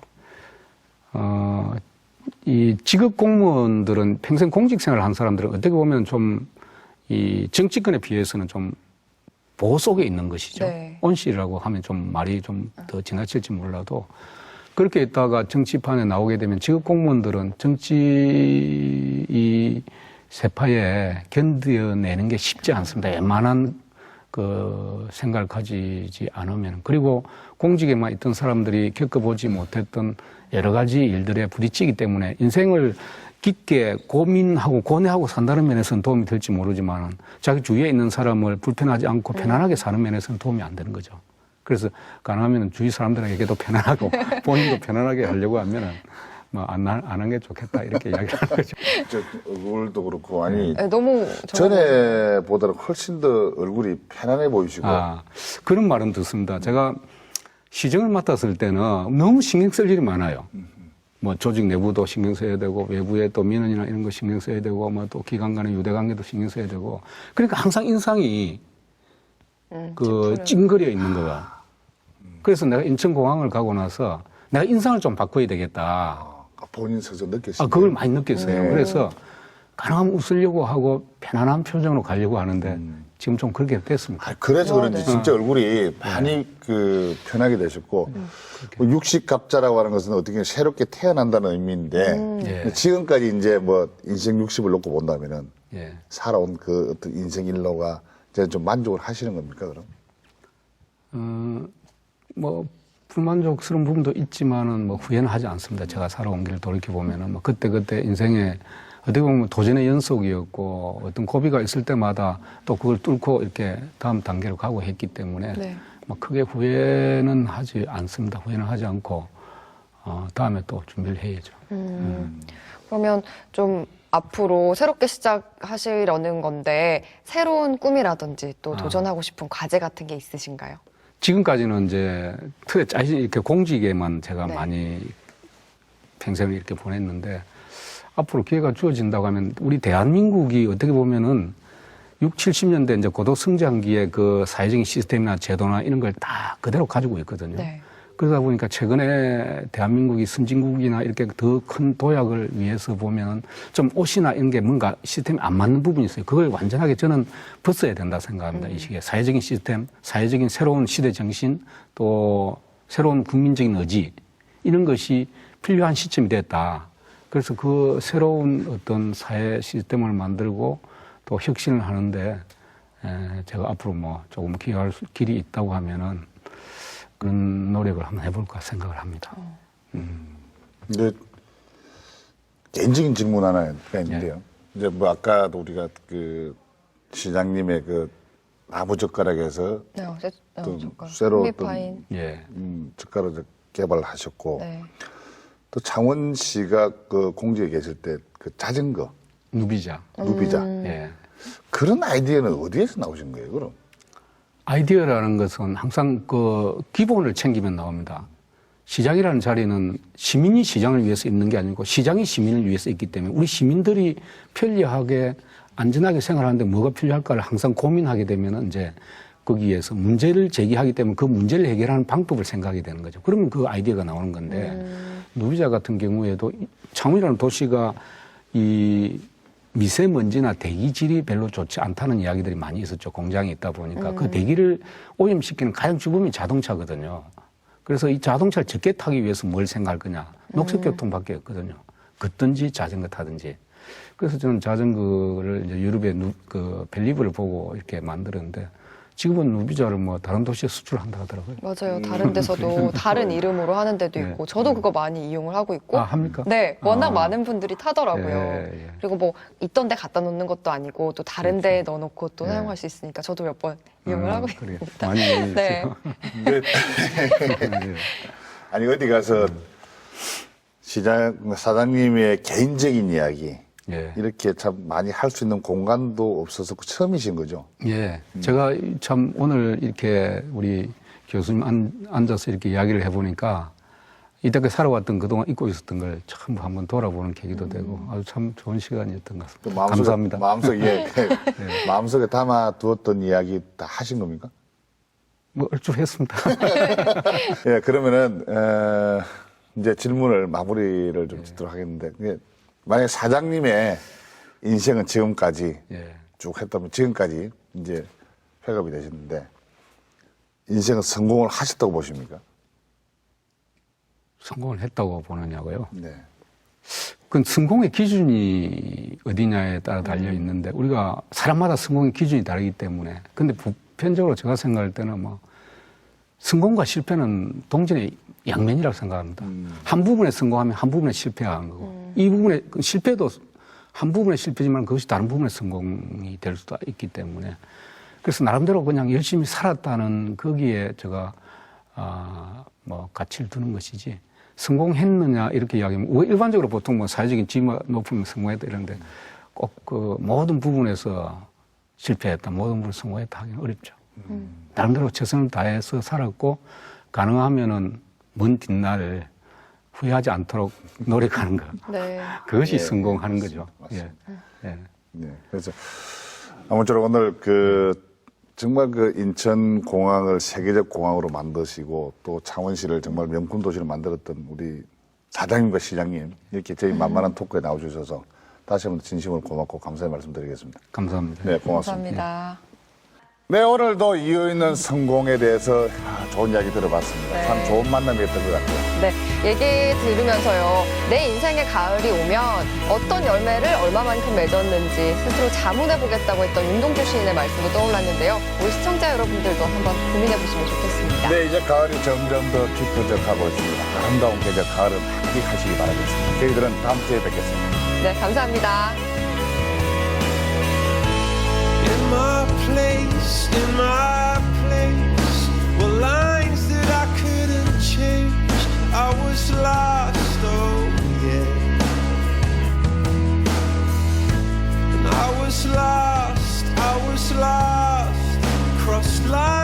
이 직업 공무원들은 평생 공직 생활을 한 사람들은 어떻게 보면 좀 이 정치권에 비해서는 좀 보호 속에 있는 것이죠. 네. 온실이라고 하면 좀 말이 좀 더 지나칠지 몰라도 그렇게 있다가 정치판에 나오게 되면 직업 공무원들은 정치 이 세파에 견뎌내는 게 쉽지 않습니다. 웬만한 그 생각을 가지지 않으면. 그리고 공직에만 있던 사람들이 겪어보지 못했던 여러 가지 일들에 부딪히기 때문에 인생을 깊게 고민하고 고뇌하고 산다는 면에서는 도움이 될지 모르지만 자기 주위에 있는 사람을 불편하지 않고 편안하게 사는 면에서는 도움이 안 되는 거죠. 그래서 가능하면 주위 사람들에게도 편안하고 본인도 편안하게 하려고 하면은 안 하는 게 좋겠다 이렇게 이야기를 하는 거죠. 저 얼굴도 그렇고 아니 네, 너무 전에보다는 훨씬 더 얼굴이 편안해 보이시고 그런 말은 듣습니다. 제가 시정을 맡았을 때는 너무 신경 쓸 일이 많아요. 뭐 조직 내부도 신경 써야 되고 외부에 또 민원이나 이런 거 신경 써야 되고 뭐 또 기관 간의 유대 관계도 신경 써야 되고 그러니까 항상 인상이 찡그려 있는 거야. 그래서 내가 인천공항을 가고 나서 내가 인상을 좀 바꿔야 되겠다. 본인 스스로 느꼈어요. 그걸 많이 느꼈어요. 그래서 가능하면 웃으려고 하고 편안한 표정으로 가려고 하는데 지금 좀 그렇게 됐습니다. 그래서 그런지 진짜 얼굴이 많이 편하게 되셨고 60갑자라고 하는 것은 어떻게 새롭게 태어난다는 의미인데 지금까지 이제 뭐 인생 60을 놓고 본다면은 살아온 그 어떤 인생 일로가 이제 좀 만족을 하시는 겁니까 그럼? 뭐 불만족스러운 부분도 있지만은 뭐 후회는 하지 않습니다. 제가 살아온 길을 돌이켜 보면은 뭐 그때 인생에 어떻게 보면 도전의 연속이었고 어떤 고비가 있을 때마다 또 그걸 뚫고 이렇게 다음 단계로 가고 했기 때문에 뭐 크게 후회는 하지 않습니다. 후회는 하지 않고 다음에 또 준비를 해야죠. 그러면 좀 앞으로 새롭게 시작하시려는 건데 새로운 꿈이라든지 또 도전하고 싶은 과제 같은 게 있으신가요? 지금까지는 이제 틀에 짜지 이렇게 공직에만 제가 많이 평생을 이렇게 보냈는데 앞으로 기회가 주어진다고 하면 우리 대한민국이 어떻게 보면은 60, 70년대 이제 고도 성장기의 그 사회적인 시스템이나 제도나 이런 걸 다 그대로 가지고 있거든요. 그러다 보니까 최근에 대한민국이 선진국이나 이렇게 더 큰 도약을 위해서 보면 좀 옷이나 이런 게 뭔가 시스템이 안 맞는 부분이 있어요. 그걸 완전하게 저는 벗어야 된다 생각합니다. 이 시기에 사회적인 시스템, 사회적인 새로운 시대 정신, 또 새로운 국민적인 의지 이런 것이 필요한 시점이 됐다. 그래서 그 새로운 어떤 사회 시스템을 만들고 또 혁신을 하는데 제가 앞으로 뭐 조금 기여할 길이 있다고 하면은 그런 노력을 한번 해볼까 생각을 합니다. 근데 개인적인 질문 하나가 있는데요. 이제 뭐 아까도 우리가 그 시장님의 그 나무 젓가락에서 새로 어떤 젓가락을 개발하셨고 또 창원시가 그 공직에 계실 때 그 자전거 누비자. 그런 아이디어는 어디에서 나오신 거예요, 그럼? 아이디어라는 것은 항상 그 기본을 챙기면 나옵니다. 시장이라는 자리는 시민이 시장을 위해서 있는 게 아니고 시장이 시민을 위해서 있기 때문에 우리 시민들이 편리하게 안전하게 생활하는데 뭐가 필요할까를 항상 고민하게 되면 이제 거기에서 문제를 제기하기 때문에 그 문제를 해결하는 방법을 생각하게 되는 거죠. 그러면 그 아이디어가 나오는 건데 누비자 같은 경우에도 창원이라는 도시가 이 미세먼지나 대기질이 별로 좋지 않다는 이야기들이 많이 있었죠. 공장이 있다 보니까 그 대기를 오염시키는 가장 주범이 자동차거든요. 그래서 이 자동차를 적게 타기 위해서 뭘 생각할 거냐. 녹색교통밖에 없거든요. 걷든지 자전거 타든지. 그래서 저는 자전거를 이제 유럽의 그 벨리브를 보고 이렇게 만들었는데 지금은 누비자를 뭐 다른 도시에 수출한다 하더라고요. 맞아요. 다른 데서도 다른 이름으로 하는 데도 있고 저도 그거 많이 이용을 하고 있고. 합니까? 네, 워낙 많은 분들이 타더라고요. 그리고 뭐 있던 데 갖다 놓는 것도 아니고 또 다른 데에 넣어놓고 또 사용할 수 있으니까 저도 몇 번 이용을 하고 있습니다. 많이 아니 어디 가서 사장님의 개인적인 이야기 예. 이렇게 참 많이 할 수 있는 공간도 없어서 처음이신 거죠? 예. 제가 참 오늘 이렇게 우리 교수님 앉아서 이렇게 이야기를 해보니까 이때까지 살아왔던 그동안 잊고 있었던 걸 전부 한번 돌아보는 계기도 되고 아주 참 좋은 시간이었던 것 같습니다. 감사합니다. 마음속에 담아두었던 이야기 다 하신 겁니까? 뭐 얼추 했습니다. 예, 그러면은 이제 질문을 마무리를 좀 짓도록 하겠는데, 만약 사장님의 인생은 지금까지 예. 쭉 했다면 지금까지 이제 폐업이 되셨는데 인생은 성공을 하셨다고 보십니까? 성공을 했다고 보느냐고요? 네. 그건 성공의 기준이 어디냐에 따라 달려 있는데 우리가 사람마다 성공의 기준이 다르기 때문에 근데 보편적으로 제가 생각할 때는 뭐 성공과 실패는 동전의 양면이라고 생각합니다. 한 부분에 성공하면 한 부분에 실패하는 거고 이 부분에 실패도 한 부분에 실패지만 그것이 다른 부분에 성공이 될 수도 있기 때문에 그래서 나름대로 그냥 열심히 살았다는 거기에 제가 뭐 가치를 두는 것이지 성공했느냐 이렇게 이야기하면 일반적으로 보통 뭐 사회적인 지위가 높으면 성공했다 이러는데 꼭 그 모든 부분에서 실패했다 모든 부분에 성공했다 하기는 어렵죠. 나름대로 최선을 다해서 살았고 가능하면은 먼 뒷날을 후회하지 않도록 노력하는 것. 네. 그것이 예, 성공하는 예, 거죠. 예. 예. 네. 그래서 아무쪼록 오늘 정말 인천공항을 세계적 공항으로 만드시고 또 창원시를 정말 명품 도시로 만들었던 우리 사장님과 시장님 이렇게 저희 만만한 토크에 나와주셔서 다시 한번 진심으로 고맙고 감사의 말씀드리겠습니다. 감사합니다. 네, 고맙습니다. 감사합니다. 네, 오늘도 이어있는 성공에 대해서 좋은 이야기 들어봤습니다. 네. 참 좋은 만남이었던 것 같아요. 네, 얘기 들으면서요. 내 인생의 가을이 오면 어떤 열매를 얼마만큼 맺었는지 스스로 자문해보겠다고 했던 윤동주 시인의 말씀도 떠올랐는데요. 우리 시청자 여러분들도 한번 고민해보시면 좋겠습니다. 네, 이제 가을이 점점 더 깊어져 가고 있습니다. 아름다운 계절 가을은 만끽하시기 바라겠습니다. 저희들은 다음 주에 뵙겠습니다. 네, 감사합니다. In my place, were lines that I couldn't change. I was lost, oh yeah. And I was lost, crossed lines.